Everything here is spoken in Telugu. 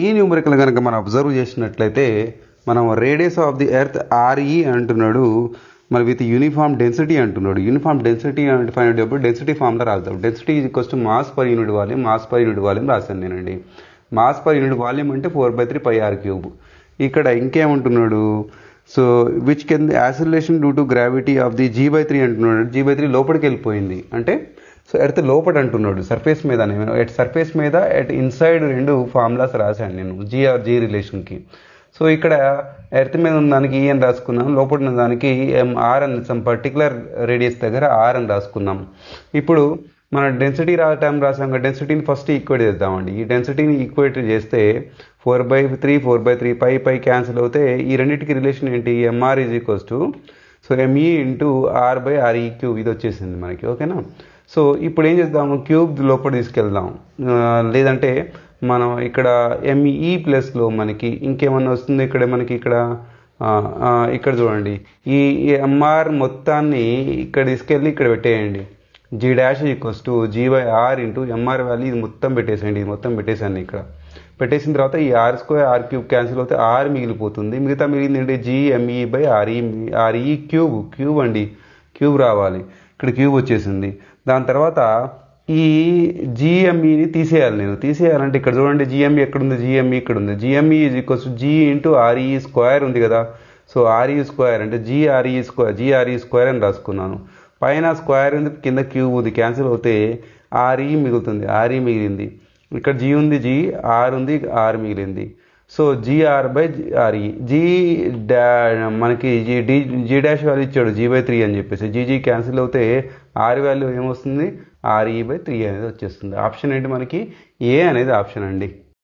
ఈ న్యూమరికల్ కనుక మనం అబ్జర్వ్ చేసినట్లయితే మనం radius of the earth R E అంటున్నాడు, మరి విత్ యూనిఫామ్ డెన్సిటీ అంటున్నాడు. యూనిఫామ్ డెన్సిటీ అంటే ఫైండ్ అయినప్పుడు డెన్సిటీ ఫార్ములా రాద్దాం. Density is equals to mass per unit volume. Mass per unit volume రాశాను నేనండి. మాస్ పర్ యూనిట్ వాల్యూమ్ అంటే 4/3πr³. ఇక్కడ ఇంకేమంటున్నాడు, so which can acceleration due to gravity of the G/3 అంటున్నాడు. G/3 లోపలికి వెళ్ళిపోయింది అంటే సో ఎర్త్ లోపల అంటున్నాడు, సర్ఫేస్ మీద. నేను ఎట్ సర్ఫేస్ మీద ఎట్ ఇన్సైడ్ రెండు ఫార్ములాస్ రాశాను నేను G రిలేషన్కి. సో ఇక్కడ ఎర్త్ మీద ఉన్న దానికి E అని రాసుకున్నాం, లోపల ఉన్న దానికి R అని సమ్ పర్టికులర్ రేడియస్ దగ్గర R అని రాసుకున్నాం. ఇప్పుడు మన డెన్సిటీ టైం రాసాం కదా, డెన్సిటీని ఫస్ట్ ఈక్వేట్ చేద్దామండి. ఈ డెన్సిటీని ఈక్వేట్ చేస్తే 4/3 4/3 పై క్యాన్సిల్ అవుతే ఈ రెండింటికి రిలేషన్ ఏంటి, MR is equals to so ME into R/RE³ ఇది వచ్చేసింది మనకి. ఓకేనా. సో ఇప్పుడు ఏం చేద్దాము, క్యూబ్ లోపల తీసుకెళ్దాం, లేదంటే మనం ఇక్కడ ME ప్లస్లో మనకి ఇంకేమన్నా వస్తుంది. ఇక్కడ మనకి ఇక్కడ చూడండి, ఈ MR మొత్తాన్ని ఇక్కడ తీసుకెళ్ళి ఇక్కడ పెట్టేయండి. G' equals to G/R into MR value ఇది మొత్తం పెట్టేసేయండి. ఇది మొత్తం పెట్టేసాను ఇక్కడ. పెట్టేసిన తర్వాత ఈ R² R³ క్యాన్సిల్ అవుతే R మిగిలిపోతుంది. మిగతా మిగిలింది GME/RE క్యూబ్ అండి. క్యూబ్ రావాలి, ఇక్కడ క్యూబ్ వచ్చేసింది. దాని తర్వాత ఈ GMEని తీసేయాలంటే ఇక్కడ చూడండి, GME ఎక్కడుంది, GME ఇక్కడ ఉంది. GME is equals to G into RE² ఉంది కదా. సో RE² అంటే GRE² అని రాసుకున్నాను. పైన స్క్వేర్ ఉంది, కింద క్యూబ్ ఉంది, క్యాన్సిల్ అవుతే RE మిగులుతుంది. RE మిగిలింది. ఇక్కడ G ఉంది, R ఉంది, R మిగిలింది. So GR/RE. మనకి G' వాల్యూ ఇచ్చాడు G/3 అని చెప్పేసి. G క్యాన్సిల్ అవుతే R వాల్యూ ఏమొస్తుంది, RE/3 అనేది వచ్చేస్తుంది. ఆప్షన్ ఏంటి మనకి, ఏ అనేది ఆప్షన్ అండి.